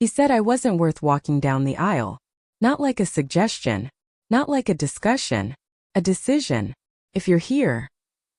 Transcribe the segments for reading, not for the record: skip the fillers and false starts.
He said I wasn't worth walking down the aisle. Not like a suggestion. Not like a discussion. A decision. If you're here,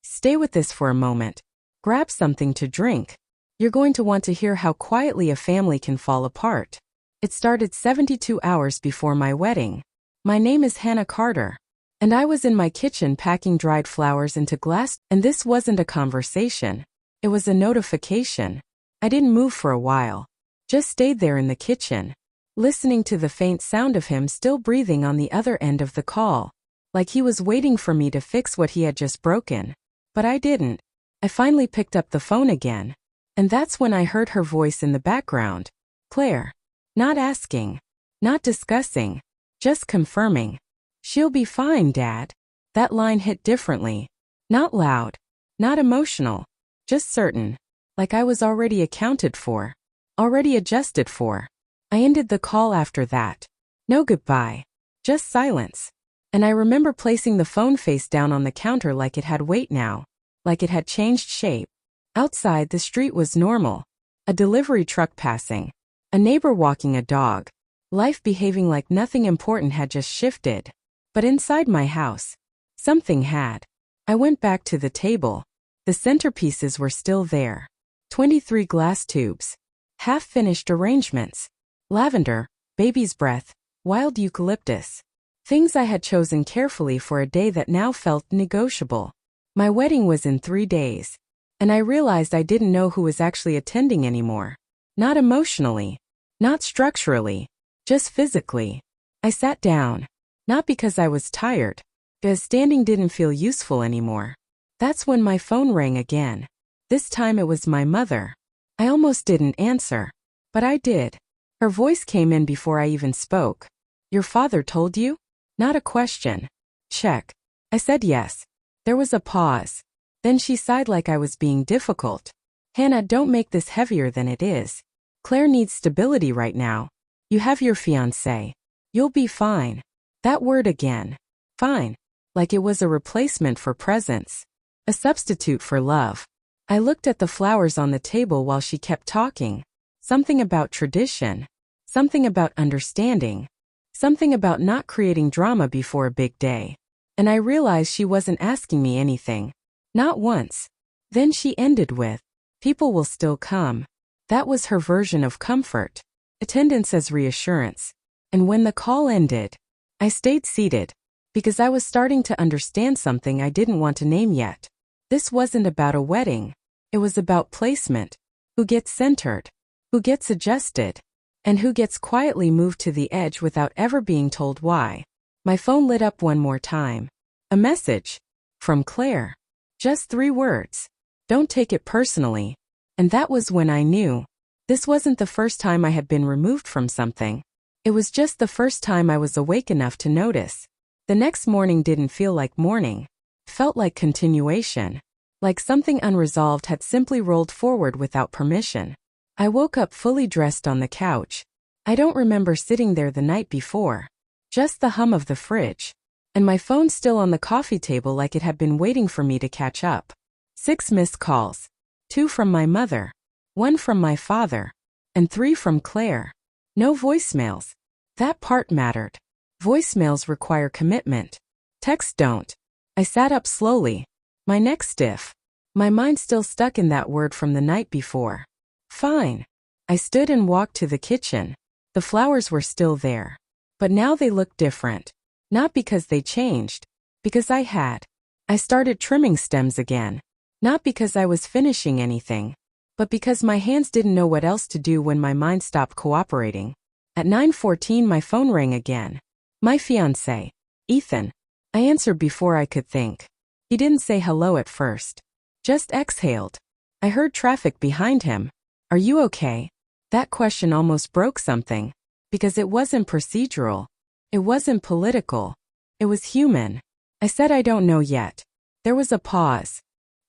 stay with this for a moment. Grab something to drink. You're going to want to hear how quietly a family can fall apart. It started 72 hours before my wedding. My name is Hannah Carter. And I was in my kitchen packing dried flowers into glass, and this wasn't a conversation. It was a notification. I didn't move for a while. Just stayed there in the kitchen, listening to the faint sound of him still breathing on the other end of the call, like he was waiting for me to fix what he had just broken. But I didn't. I finally picked up the phone again. And that's when I heard her voice in the background. Claire. Not asking. Not discussing. Just confirming. She'll be fine, Dad. That line hit differently. Not loud. Not emotional. Just certain. Like I was already accounted for. Already adjusted for. I ended the call after that. No goodbye. Just silence. And I remember placing the phone face down on the counter like it had weight now. Like it had changed shape. Outside, the street was normal. A delivery truck passing. A neighbor walking a dog. Life behaving like nothing important had just shifted. But inside my house, something had. I went back to the table. The centerpieces were still there. 23 glass tubes. Half-finished arrangements. Lavender, baby's breath, wild eucalyptus. Things I had chosen carefully for a day that now felt negotiable. My wedding was in 3 days. And I realized I didn't know who was actually attending anymore. Not emotionally. Not structurally. Just physically. I sat down. Not because I was tired. Because standing didn't feel useful anymore. That's when my phone rang again. This time it was my mother. I almost didn't answer. But I did. Her voice came in before I even spoke. Your father told you? Not a question. Check. I said yes. There was a pause. Then she sighed like I was being difficult. Hannah, don't make this heavier than it is. Claire needs stability right now. You have your fiancé. You'll be fine. That word again. Fine. Like it was a replacement for presence. A substitute for love. I looked at the flowers on the table while she kept talking. Something about tradition. Something about understanding. Something about not creating drama before a big day. And I realized she wasn't asking me anything. Not once. Then she ended with, people will still come. That was her version of comfort. Attendance as reassurance. And when the call ended, I stayed seated. Because I was starting to understand something I didn't want to name yet. This wasn't about a wedding. It was about placement. Who gets centered? Who gets adjusted? And who gets quietly moved to the edge without ever being told why? My phone lit up one more time. A message. From Claire. Just 3 words. Don't take it personally. And that was when I knew. This wasn't the first time I had been removed from something. It was just the first time I was awake enough to notice. The next morning didn't feel like morning. It felt like continuation. Like something unresolved had simply rolled forward without permission. I woke up fully dressed on the couch. I don't remember sitting there the night before. Just the hum of the fridge. And my phone still on the coffee table like it had been waiting for me to catch up. 6 missed calls. 2 from my mother. 1 from my father. And 3 from Claire. No voicemails. That part mattered. Voicemails require commitment. Texts don't. I sat up slowly. My neck stiff. My mind still stuck in that word from the night before. Fine. I stood and walked to the kitchen. The flowers were still there. But now they looked different. Not because they changed. Because I had. I started trimming stems again. Not because I was finishing anything. But because my hands didn't know what else to do when my mind stopped cooperating. At 9:14 my phone rang again. My fiancé. Ethan. I answered before I could think. He didn't say hello at first. Just exhaled. I heard traffic behind him. Are you okay? That question almost broke something. Because it wasn't procedural. It wasn't political. It was human. I said I don't know yet. There was a pause.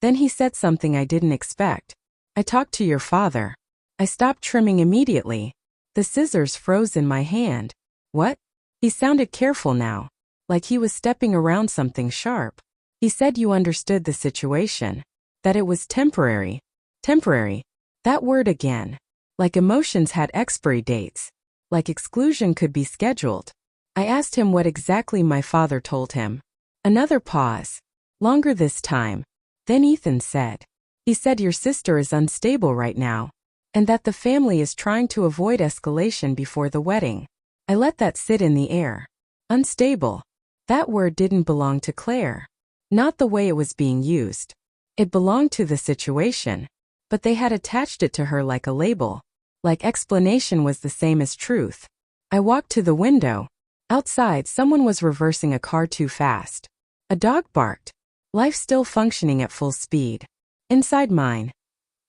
Then he said something I didn't expect. I talked to your father. I stopped trimming immediately. The scissors froze in my hand. What? He sounded careful now. Like he was stepping around something sharp. He said you understood the situation. That it was temporary. Temporary. That word again. Like emotions had expiry dates. Like exclusion could be scheduled. I asked him what exactly my father told him. Another pause. Longer this time. Then Ethan said. He said your sister is unstable right now, and that the family is trying to avoid escalation before the wedding. I let that sit in the air. Unstable. That word didn't belong to Claire. Not the way it was being used. It belonged to the situation, but they had attached it to her like a label. Like explanation was the same as truth. I walked to the window. Outside, someone was reversing a car too fast. A dog barked. Life still functioning at full speed. Inside mine,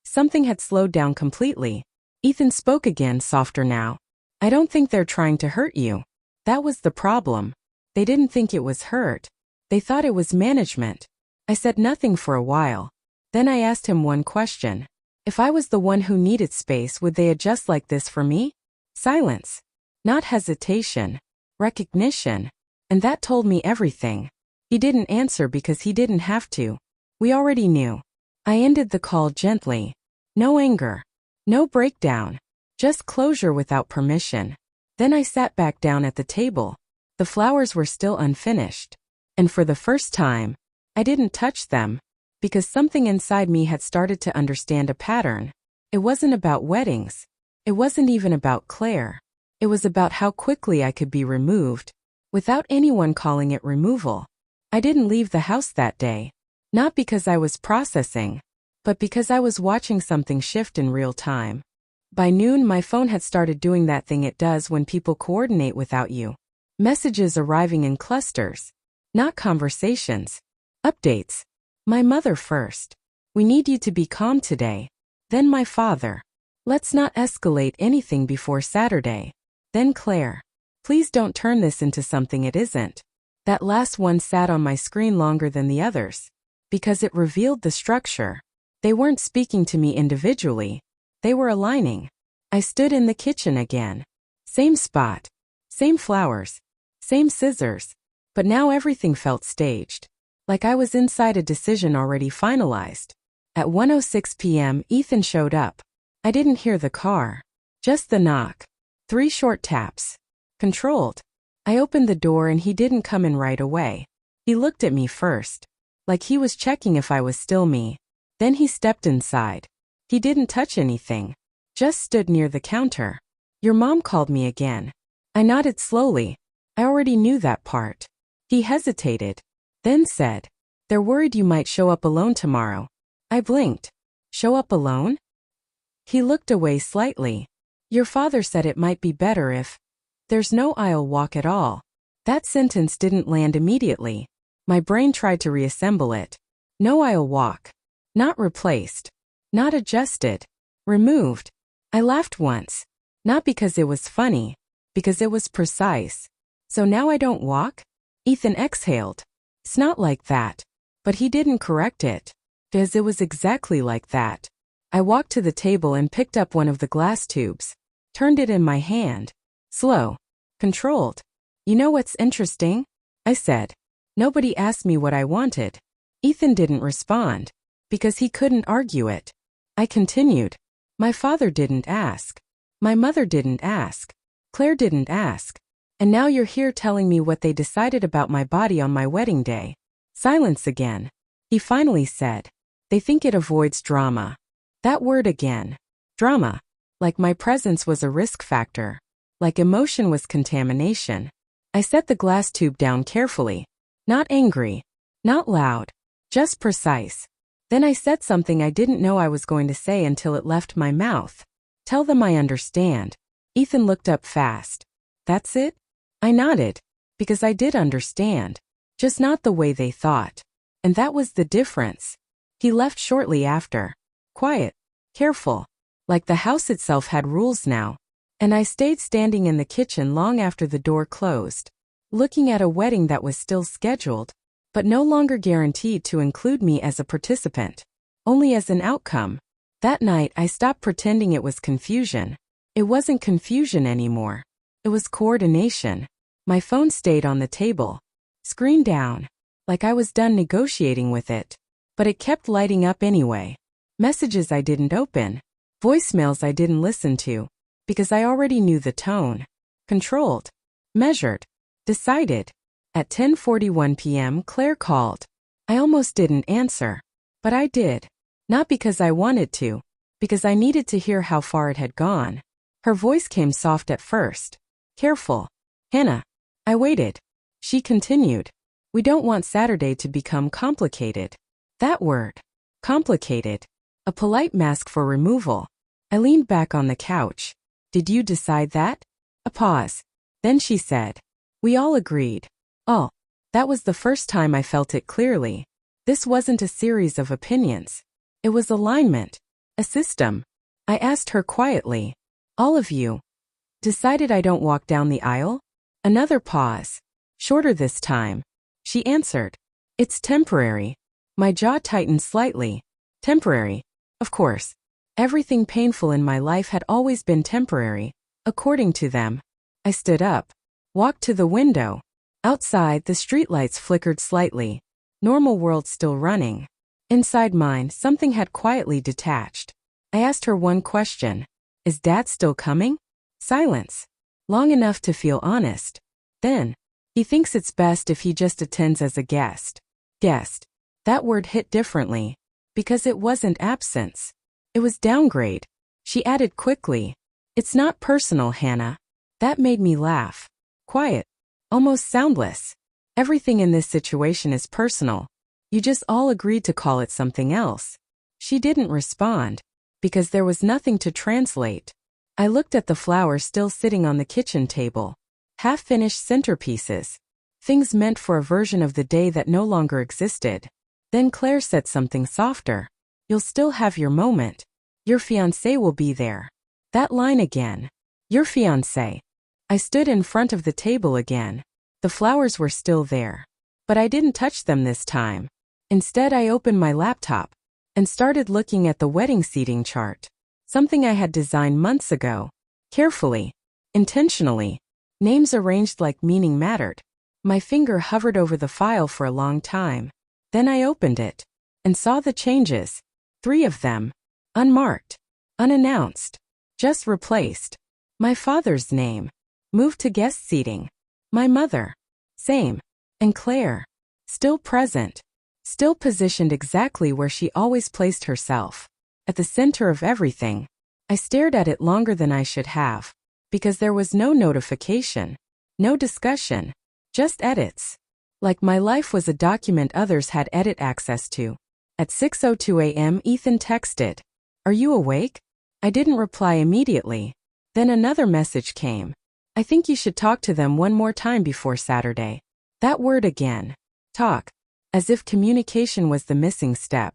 something had slowed down completely. Ethan spoke again, softer now. I don't think they're trying to hurt you. That was the problem. They didn't think it was hurt. They thought it was management. I said nothing for a while. Then I asked him one question. If I was the one who needed space, would they adjust like this for me? Silence. Not hesitation. Recognition. And that told me everything. He didn't answer because he didn't have to. We already knew. I ended the call gently. No anger. No breakdown. Just closure without permission. Then I sat back down at the table. The flowers were still unfinished. And for the first time, I didn't touch them, because something inside me had started to understand a pattern. It wasn't about weddings. It wasn't even about Claire. It was about how quickly I could be removed, without anyone calling it removal. I didn't leave the house that day. Not because I was processing, but because I was watching something shift in real time. By noon, my phone had started doing that thing it does when people coordinate without you. Messages arriving in clusters. Not conversations. Updates. My mother first. We need you to be calm today. Then my father. Let's not escalate anything before Saturday. Then Claire. Please don't turn this into something it isn't. That last one sat on my screen longer than the others. Because it revealed the structure. They weren't speaking to me individually. They were aligning. I stood in the kitchen again. Same spot. Same flowers. Same scissors. But now everything felt staged. Like I was inside a decision already finalized. At 1:06 p.m., Ethan showed up. I didn't hear the car. Just the knock. 3 short taps. Controlled. I opened the door and he didn't come in right away. He looked at me first. Like he was checking if I was still me. Then he stepped inside. He didn't touch anything. Just stood near the counter. Your mom called me again. I nodded slowly. I already knew that part. He hesitated. Then said, they're worried you might show up alone tomorrow. I blinked. Show up alone? He looked away slightly. Your father said it might be better if there's no aisle walk at all. That sentence didn't land immediately. My brain tried to reassemble it. No aisle walk. Not replaced. Not adjusted. Removed. I laughed once. Not because it was funny. Because it was precise. So now I don't walk? Ethan exhaled. It's not like that. But he didn't correct it. Because it was exactly like that. I walked to the table and picked up one of the glass tubes. Turned it in my hand. Slow. Controlled. You know what's interesting? I said. Nobody asked me what I wanted. Ethan didn't respond. Because he couldn't argue it. I continued. My father didn't ask. My mother didn't ask. Claire didn't ask. And now you're here telling me what they decided about my body on my wedding day. Silence again. He finally said. They think it avoids drama. That word again. Drama. Like my presence was a risk factor. Like emotion was contamination. I set the glass tube down carefully. Not angry. Not loud. Just precise. Then I said something I didn't know I was going to say until it left my mouth. Tell them I understand. Ethan looked up fast. That's it? I nodded. Because I did understand. Just not the way they thought. And that was the difference. He left shortly after. Quiet. Careful. Like the house itself had rules now. And I stayed standing in the kitchen long after the door closed. Looking at a wedding that was still scheduled, but no longer guaranteed to include me as a participant. Only as an outcome. That night I stopped pretending it was confusion. It wasn't confusion anymore. It was coordination. My phone stayed on the table. Screen down. Like I was done negotiating with it. But it kept lighting up anyway. Messages I didn't open. Voicemails I didn't listen to, because I already knew the tone. Controlled. Measured. Decided. At 10:41 p.m. Claire called. I almost didn't answer. But I did. Not because I wanted to, because I needed to hear how far it had gone. Her voice came soft at first. Careful. Hannah. I waited. She continued. We don't want Saturday to become complicated. That word. Complicated. A polite mask for removal. I leaned back on the couch. Did you decide that? A pause. Then she said. We all agreed. Oh. That was the first time I felt it clearly. This wasn't a series of opinions. It was alignment. A system. I asked her quietly. All of you. Decided I don't walk down the aisle? Another pause. Shorter this time. She answered. It's temporary. My jaw tightened slightly. Temporary. Of course. Everything painful in my life had always been temporary, according to them. I stood up. Walked to the window. Outside, the streetlights flickered slightly. Normal world still running. Inside mine, something had quietly detached. I asked her one question. Is Dad still coming? Silence. Long enough to feel honest. Then, he thinks it's best if he just attends as a guest. Guest. That word hit differently. Because it wasn't absence. It was downgrade. She added quickly. It's not personal, Hannah. That made me laugh. Quiet. Almost soundless. Everything in this situation is personal. You just all agreed to call it something else. She didn't respond. Because there was nothing to translate. I looked at the flowers still sitting on the kitchen table. Half-finished centerpieces. Things meant for a version of the day that no longer existed. Then Claire said something softer. You'll still have your moment. Your fiancé will be there. That line again. Your fiancé. I stood in front of the table again. The flowers were still there. But I didn't touch them this time. Instead, I opened my laptop and started looking at the wedding seating chart. Something I had designed months ago. Carefully. Intentionally. Names arranged like meaning mattered. My finger hovered over the file for a long time. Then I opened it and saw the changes. 3 of them. Unmarked. Unannounced. Just replaced. My father's name. Moved to guest seating. My mother. Same. And Claire. Still present. Still positioned exactly where she always placed herself. At the center of everything. I stared at it longer than I should have. Because there was no notification. No discussion. Just edits. Like my life was a document others had edit access to. At 6:02 a.m. Ethan texted. Are you awake? I didn't reply immediately. Then another message came. I think you should talk to them one more time before Saturday. That word again. Talk. As if communication was the missing step.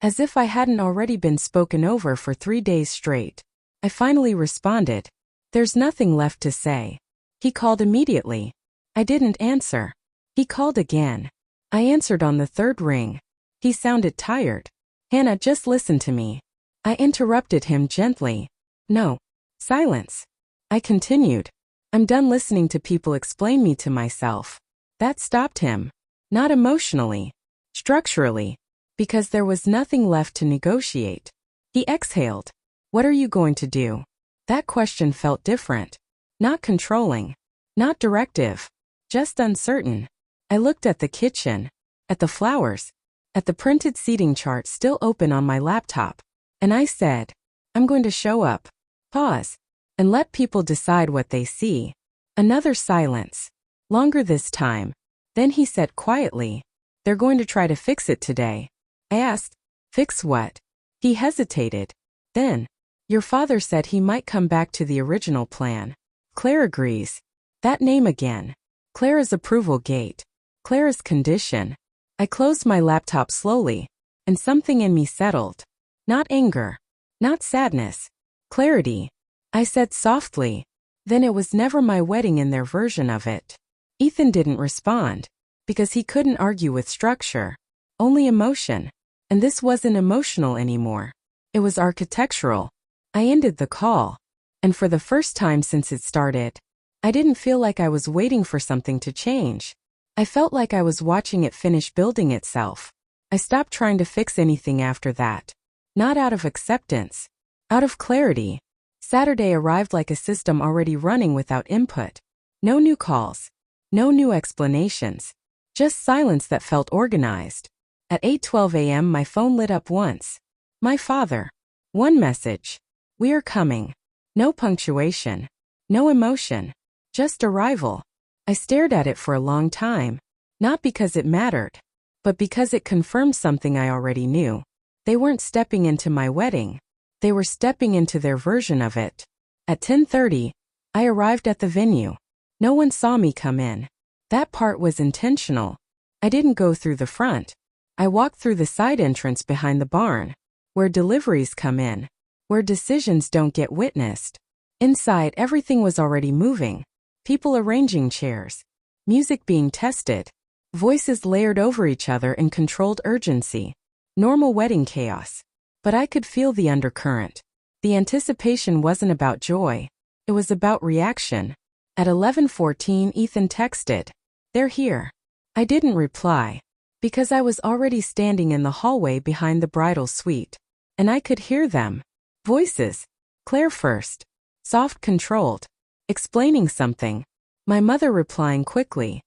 As if I hadn't already been spoken over for 3 days straight. I finally responded. There's nothing left to say. He called immediately. I didn't answer. He called again. I answered on the 3rd ring. He sounded tired. Hannah, just listen to me. I interrupted him gently. No. Silence. I continued. I'm done listening to people explain me to myself. That stopped him. Not emotionally. Structurally. Because there was nothing left to negotiate. He exhaled. What are you going to do? That question felt different. Not controlling. Not directive. Just uncertain. I looked at the kitchen. At the flowers. At the printed seating chart still open on my laptop. And I said, I'm going to show up. Pause. And let people decide what they see. Another silence. Longer this time. Then he said quietly, they're going to try to fix it today. I asked, fix what? He hesitated. Then, your father said he might come back to the original plan. Claire agrees. That name again. Claire's approval gate. Claire's condition. I closed my laptop slowly, and something in me settled. Not anger. Not sadness. Clarity. I said softly. Then it was never my wedding in their version of it. Ethan didn't respond. Because he couldn't argue with structure. Only emotion. And this wasn't emotional anymore. It was architectural. I ended the call. And for the first time since it started, I didn't feel like I was waiting for something to change. I felt like I was watching it finish building itself. I stopped trying to fix anything after that. Not out of acceptance. Out of clarity. Saturday arrived like a system already running without input. No new calls. No new explanations. Just silence that felt organized. At 8:12 a.m. my phone lit up once. My father. One message. We are coming. No punctuation. No emotion. Just arrival. I stared at it for a long time. Not because it mattered, but because it confirmed something I already knew. They weren't stepping into my wedding. They were stepping into their version of it. At 10:30, I arrived at the venue. No one saw me come in. That part was intentional. I didn't go through the front. I walked through the side entrance behind the barn, where deliveries come in, where decisions don't get witnessed. Inside, everything was already moving. People arranging chairs. Music being tested. Voices layered over each other in controlled urgency. Normal wedding chaos. But I could feel the undercurrent. The anticipation wasn't about joy. It was about reaction. At 11:14, Ethan texted, "They're here." I didn't reply, because I was already standing in the hallway behind the bridal suite. And I could hear them. Voices. Claire first. Soft, controlled. Explaining something. My mother replying quickly.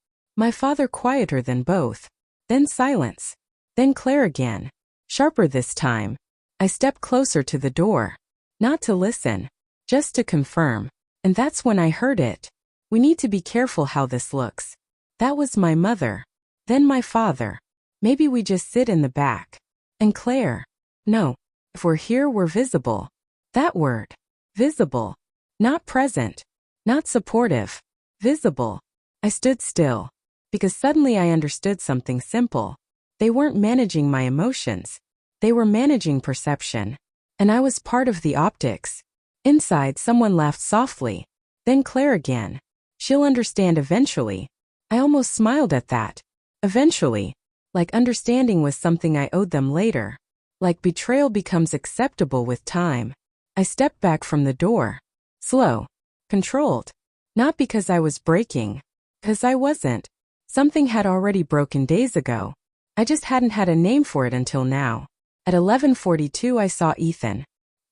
My father quieter than both. Then silence. Then Claire again. Sharper this time. I stepped closer to the door. Not to listen. Just to confirm. And that's when I heard it. "We need to be careful how this looks." That was my mother. Then my father. "Maybe we just sit in the back." And Claire. "No. If we're here, we're visible." That word. Visible. Not present. Not supportive. Visible. I stood still. Because suddenly I understood something simple. They weren't managing my emotions. They were managing perception. And I was part of the optics. Inside, someone laughed softly. Then Claire again. "She'll understand eventually." I almost smiled at that. Eventually. Like understanding was something I owed them later. Like betrayal becomes acceptable with time. I stepped back from the door. Slow. Controlled. Not because I was breaking. Because I wasn't. Something had already broken days ago. I just hadn't had a name for it until now. At 11:42 I saw Ethan.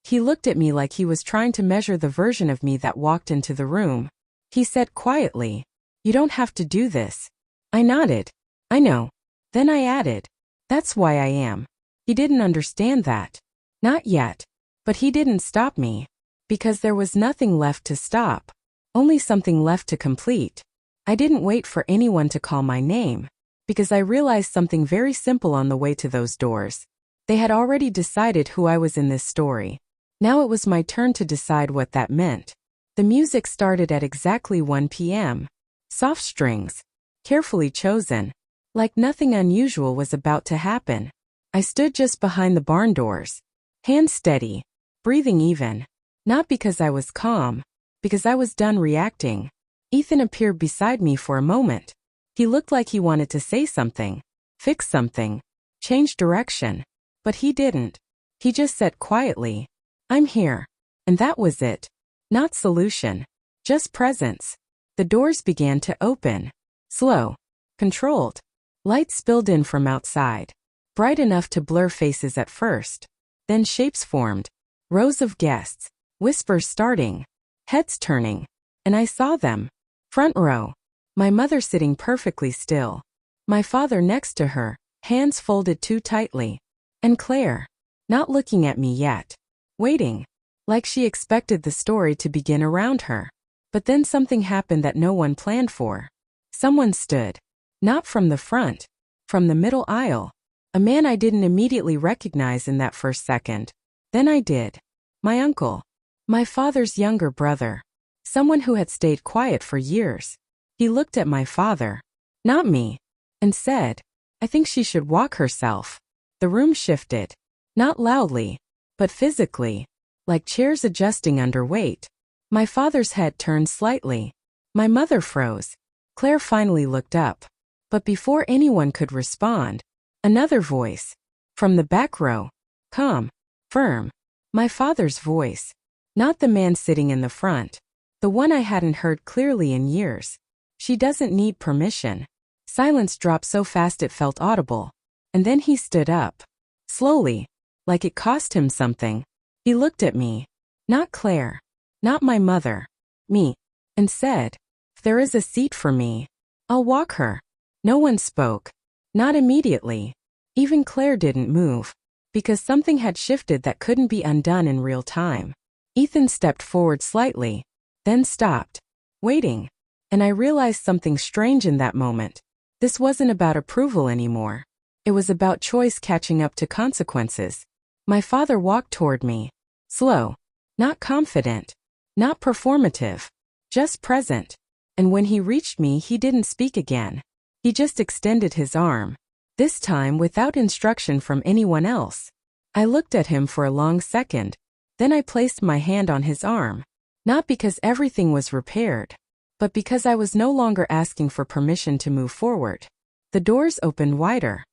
He looked at me like he was trying to measure the version of me that walked into the room. He said quietly, "You don't have to do this." I nodded. "I know." Then I added, "That's why I am." He didn't understand that. Not yet. But he didn't stop me. Because there was nothing left to stop. Only something left to complete. I didn't wait for anyone to call my name. Because I realized something very simple on the way to those doors. They had already decided who I was in this story. Now it was my turn to decide what that meant. The music started at exactly 1 p.m. Soft strings. Carefully chosen. Like nothing unusual was about to happen. I stood just behind the barn doors. Hands steady. Breathing even. Not because I was calm. Because I was done reacting. Ethan appeared beside me for a moment. He looked like he wanted to say something. Fix something. Change direction. But he didn't. He just said quietly, "I'm here." And that was it. Not solution. Just presence. The doors began to open. Slow. Controlled. Light spilled in from outside. Bright enough to blur faces at first. Then shapes formed. Rows of guests. Whispers starting. Heads turning. And I saw them. Front row. My mother sitting perfectly still. My father next to her, hands folded too tightly. And Claire. Not looking at me yet. Waiting. Like she expected the story to begin around her. But then something happened that no one planned for. Someone stood. Not from the front. From the middle aisle. A man I didn't immediately recognize in that first second. Then I did. My uncle. My father's younger brother. Someone who had stayed quiet for years. He looked at my father. Not me. And said, "I think she should walk herself." The room shifted. Not loudly. But physically. Like chairs adjusting under weight. My father's head turned slightly. My mother froze. Claire finally looked up. But before anyone could respond, another voice. From the back row. Calm. Firm. My father's voice. Not the man sitting in the front. The one I hadn't heard clearly in years. "She doesn't need permission." Silence dropped so fast it felt audible. And then he stood up. Slowly. Like it cost him something. He looked at me. Not Claire. Not my mother. Me. And said, "If there is a seat for me, I'll walk her." No one spoke. Not immediately. Even Claire didn't move. Because something had shifted that couldn't be undone in real time. Ethan stepped forward slightly, then stopped, waiting. And I realized something strange in that moment. This wasn't about approval anymore. It was about choice catching up to consequences. My father walked toward me. Slow. Not confident. Not performative. Just present. And when he reached me, he didn't speak again. He just extended his arm. This time without instruction from anyone else. I looked at him for a long second. Then I placed my hand on his arm. Not because everything was repaired, but because I was no longer asking for permission to move forward. The doors opened wider.